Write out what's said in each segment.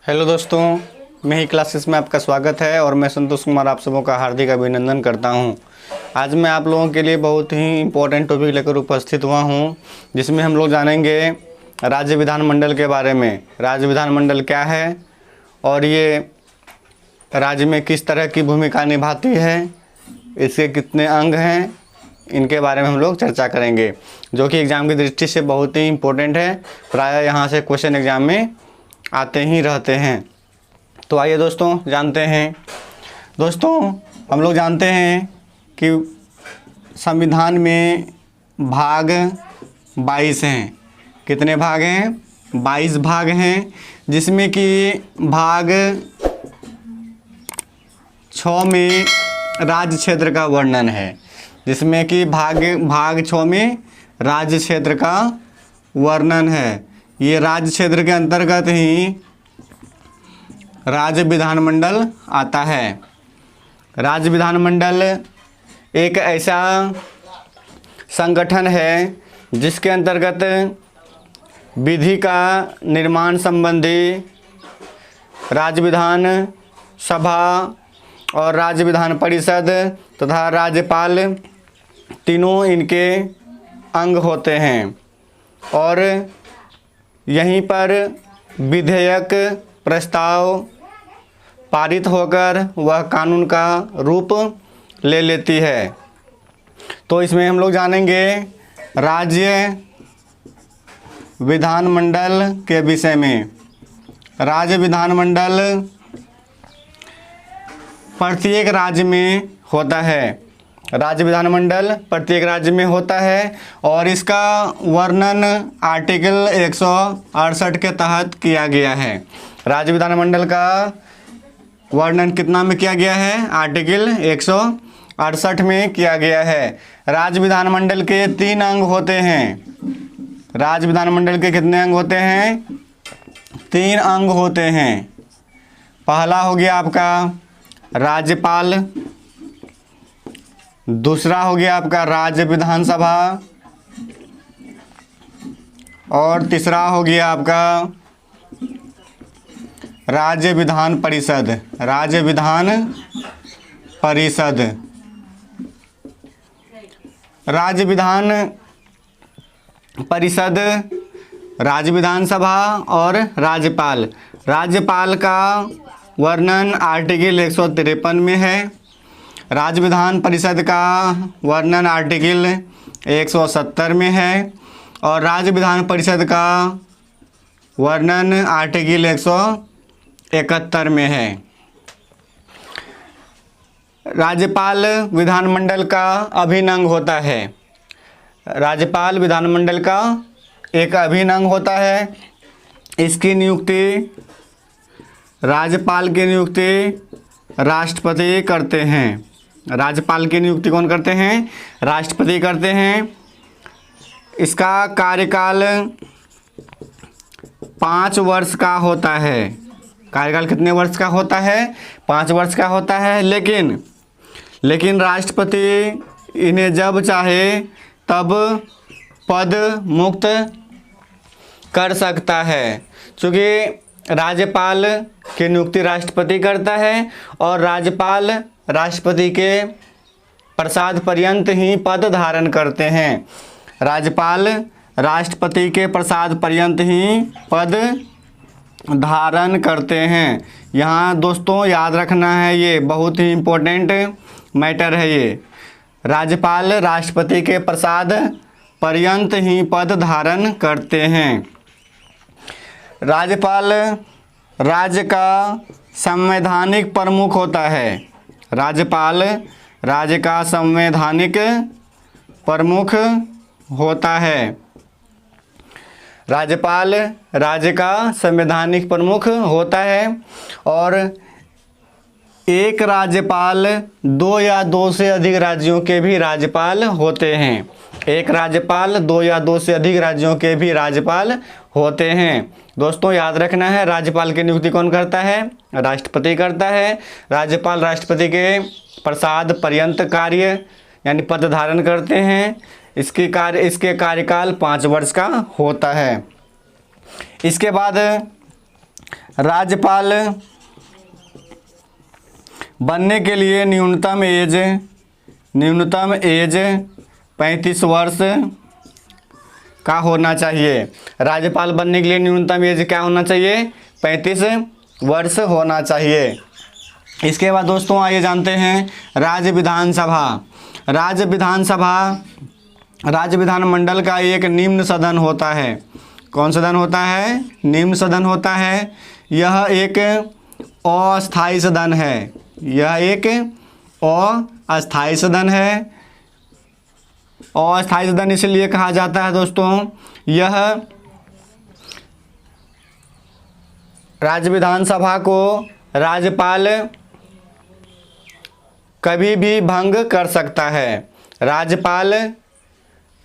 Hello दोस्तों, मैं ही classes में आपका स्वागत है और मैं संतोष कुमार आप सबों का हार्दिक अभिनंदन करता हूं। आज मैं आप लोगों के लिए बहुत ही इम्पोर्टेंट टॉपिक लेकर उपस्थित हुआ हूं, जिसमें हम लोग जानेंगे राज्य विधानमंडल के बारे में। राज्य विधानमंडल क्या है और ये राज्य में किस तरह की भूमिका निभाती है, इसके कितने अंग हैं, इनके बारे में हम लोग चर्चा करेंगे, जो कि एग्ज़ाम की दृष्टि से बहुत ही इम्पोर्टेंट है। प्रायः यहाँ से क्वेश्चन एग्ज़ाम में आते ही रहते हैं। तो आइए दोस्तों जानते हैं। दोस्तों, हम लोग जानते हैं कि संविधान में भाग 22 हैं। कितने भाग हैं? 22 भाग हैं, जिसमें कि भाग 6 में राज्य क्षेत्र का वर्णन है। जिसमें कि भाग 6 में राज्य क्षेत्र का वर्णन है। ये राज्य क्षेत्र के अंतर्गत ही राज्य विधानमंडल आता है। राज्य विधानमंडल एक ऐसा संगठन है जिसके अंतर्गत विधि का निर्माण संबंधी राज्य विधान सभा और राज्य विधान परिषद तथा राज्यपाल तीनों इनके अंग होते हैं। और यहीं पर विधेयक प्रस्ताव पारित होकर वह कानून का रूप ले लेती है। तो इसमें हम लोग जानेंगे राज्य विधानमंडल के विषय में। राज्य विधानमंडल प्रत्येक राज्य में होता है। राज्य विधानमंडल प्रत्येक राज्य में होता है और इसका वर्णन आर्टिकल 168 के तहत किया गया है। राज्य विधानमंडल का वर्णन कितना में किया गया है? आर्टिकल 168 में किया गया है। राज्य विधानमंडल के 3 अंग होते हैं। राज्य विधानमंडल के कितने अंग होते हैं? 3 अंग होते हैं। पहला हो गया आपका राज्यपाल, दूसरा हो गया आपका राज्य विधानसभा और तीसरा हो गया आपका राज्य विधान परिषद। राज्य विधान परिषद, राज्य विधान परिषद, राज्य विधानसभा और राज्यपाल। राज्यपाल का वर्णन आर्टिकल 153 में है। राज्य विधान परिषद का वर्णन आर्टिकल 170 में है और राज्य विधान परिषद का वर्णन आर्टिकल 171 में है। राज्यपाल विधानमंडल का अभिन्न अंग होता है। राज्यपाल विधानमंडल का एक अभिन्न अंग होता है। इसकी नियुक्ति, राज्यपाल की नियुक्ति राष्ट्रपति करते हैं। राज्यपाल की नियुक्ति कौन करते हैं? राष्ट्रपति करते हैं। इसका कार्यकाल 5 वर्ष का होता है। कार्यकाल कितने वर्ष का होता है? 5 वर्ष का होता है। लेकिन राष्ट्रपति इन्हें जब चाहे तब पद मुक्त कर सकता है, क्योंकि राज्यपाल की नियुक्ति राष्ट्रपति करता है और राज्यपाल राष्ट्रपति के प्रसाद पर्यंत ही पद धारण करते हैं। राज्यपाल राष्ट्रपति के प्रसाद पर्यंत ही पद धारण करते हैं। यहाँ दोस्तों याद रखना है, ये बहुत ही इम्पोर्टेंट मैटर है। ये राज्यपाल राष्ट्रपति के प्रसाद पर्यंत ही पद धारण करते हैं। राज्यपाल राज्य का संवैधानिक प्रमुख होता है। राज्यपाल राज्य का संवैधानिक प्रमुख होता है। राज्यपाल राज्य का संवैधानिक प्रमुख होता है और एक राज्यपाल 2 या 2 से अधिक राज्यों के भी राज्यपाल होते हैं। एक राज्यपाल 2 या 2 से अधिक राज्यों के भी राज्यपाल होते हैं। दोस्तों याद रखना है, राज्यपाल की नियुक्ति कौन करता है? राष्ट्रपति करता है। राज्यपाल राष्ट्रपति के प्रसाद पर्यंत कार्य यानी पद धारण करते हैं। इसके कार्यकाल 5 वर्ष का होता है। इसके बाद राज्यपाल बनने के लिए न्यूनतम एज 35 वर्ष का होना चाहिए। राज्यपाल बनने के लिए न्यूनतम एज क्या होना चाहिए? 35 वर्ष होना चाहिए। इसके बाद दोस्तों आइए जानते हैं राज्य विधानमंडल का एक निम्न सदन होता है। कौन सदन होता है? निम्न सदन होता है। यह एक अस्थायी सदन है। यह एक अस्थायी सदन है। अस्थायी सदन इसलिए कहा जाता है दोस्तों, यह राज्य विधानसभा को राज्यपाल कभी भी भंग कर सकता है। राज्यपाल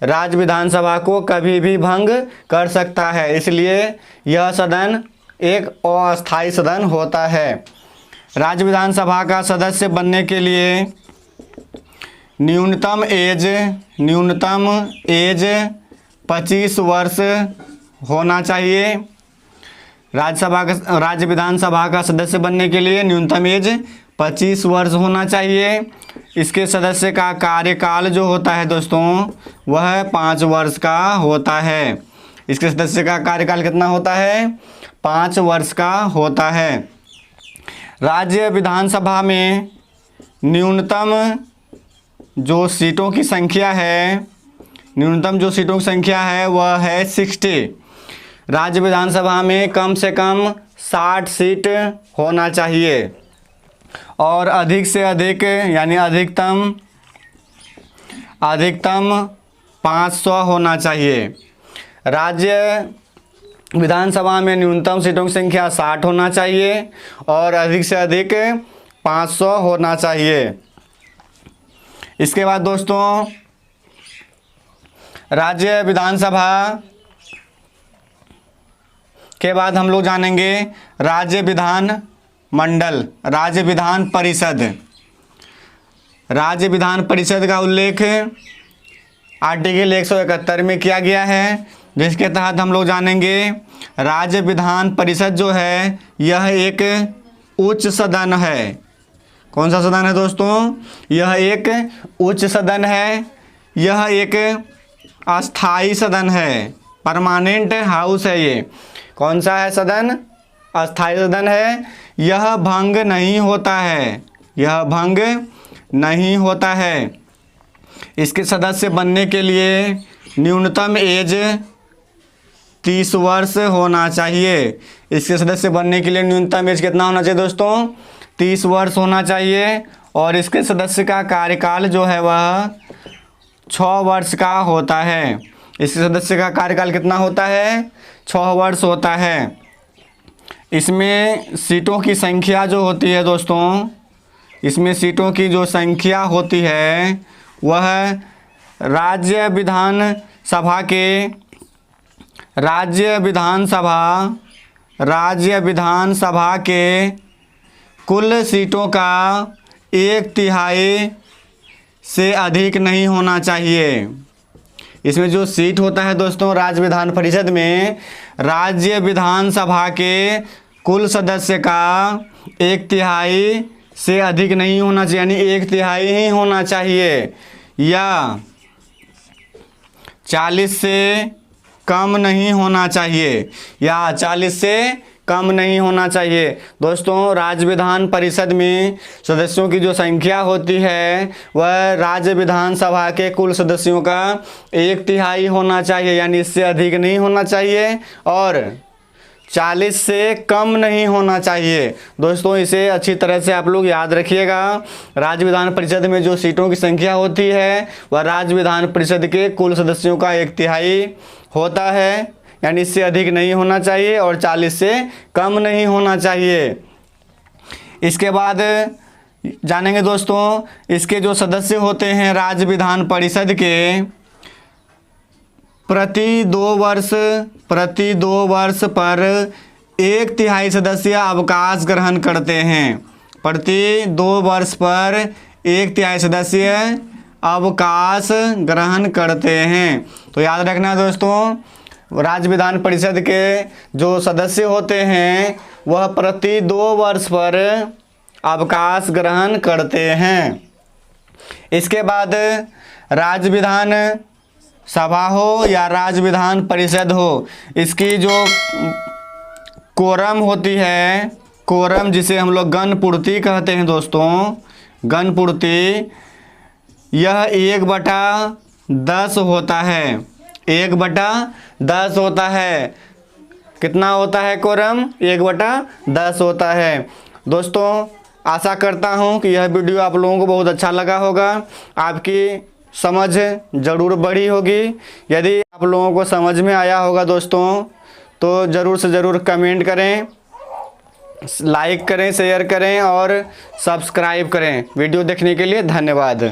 राज्य विधानसभा को कभी भी भंग कर सकता है, इसलिए यह सदन एक अस्थायी सदन होता है। राज्य विधानसभा का सदस्य बनने के लिए न्यूनतम एज 25 वर्ष होना चाहिए। राज्य विधानसभा का सदस्य बनने के लिए न्यूनतम एज 25 वर्ष होना चाहिए। इसके सदस्य का कार्यकाल जो होता है दोस्तों वह 5 वर्ष का होता है। इसके सदस्य का कार्यकाल कितना होता है? 5 वर्ष का होता है। राज्य विधानसभा में न्यूनतम जो सीटों की संख्या है वह है 60। राज्य विधानसभा में कम से कम 60 सीट होना चाहिए और अधिक से अधिक यानी अधिकतम 500 होना चाहिए। राज्य विधानसभा में न्यूनतम सीटों की संख्या 60 होना चाहिए और अधिक से अधिक 500 होना चाहिए। इसके बाद दोस्तों राज्य विधानसभा के बाद हम लोग जानेंगे राज्य विधान परिषद का उल्लेख आर्टिकल 171 में किया गया है, जिसके तहत हम लोग जानेंगे राज्य विधान परिषद जो है यह एक उच्च सदन है। कौन सा सदन है दोस्तों? यह एक उच्च सदन है। यह एक अस्थाई सदन है, परमानेंट हाउस है। ये कौन सा है सदन? अस्थाई सदन है। यह भंग नहीं होता है। इसके सदस्य बनने के लिए न्यूनतम एज 30 वर्ष होना चाहिए। इसके सदस्य बनने के लिए न्यूनतम एज कितना होना चाहिए दोस्तों? 30 वर्ष होना चाहिए और इसके सदस्य का कार्यकाल जो है वह 6 वर्ष का होता है। इसके सदस्य का कार्यकाल कितना होता है? 6 वर्ष होता है। इसमें सीटों की संख्या जो होती है दोस्तों, इसमें सीटों की जो संख्या होती है वह राज्य विधानसभा के कुल सीटों का 1/3 से अधिक नहीं होना चाहिए। इसमें जो सीट होता है दोस्तों राज्य विधान परिषद में, राज्य विधानसभा के कुल सदस्य का 1/3 से अधिक नहीं होना चाहिए, यानी 1/3 ही होना चाहिए या 40 से कम नहीं होना चाहिए। दोस्तों राज्य विधान परिषद में सदस्यों की जो संख्या होती है वह राज्य विधानसभा के कुल सदस्यों का 1/3 होना चाहिए, यानी इससे अधिक नहीं होना चाहिए और 40 से कम नहीं होना चाहिए। दोस्तों इसे अच्छी तरह से आप लोग याद रखिएगा। राज्य विधान परिषद में जो सीटों की संख्या होती है वह राज्य विधान परिषद के कुल सदस्यों का 1/3 होता है, यानी इससे अधिक नहीं होना चाहिए और 40 से कम नहीं होना चाहिए। इसके बाद जानेंगे दोस्तों इसके जो सदस्य होते हैं राज्य विधान परिषद के प्रति 2 वर्ष पर 1/3 सदस्य अवकाश ग्रहण करते हैं। प्रति 2 वर्ष पर 1/3 सदस्य अवकाश ग्रहण करते हैं। तो याद रखना दोस्तों राज्य विधान परिषद के जो सदस्य होते हैं वह प्रति 2 वर्ष पर अवकाश ग्रहण करते हैं। इसके बाद राज्य विधान सभा हो या राज्य विधान परिषद हो, इसकी जो कोरम होती है, कोरम जिसे हम लोग गणपूर्ति कहते हैं दोस्तों, गणपूर्ति, यह 1/10 होता है। 1/10 होता है। कितना होता है कोरम? 1/10 होता है। दोस्तों आशा करता हूँ कि यह वीडियो आप लोगों को बहुत अच्छा लगा होगा, आपकी समझ ज़रूर बढ़ी होगी। यदि आप लोगों को समझ में आया होगा दोस्तों तो ज़रूर से ज़रूर कमेंट करें, लाइक करें, शेयर करें और सब्सक्राइब करें। वीडियो देखने के लिए धन्यवाद।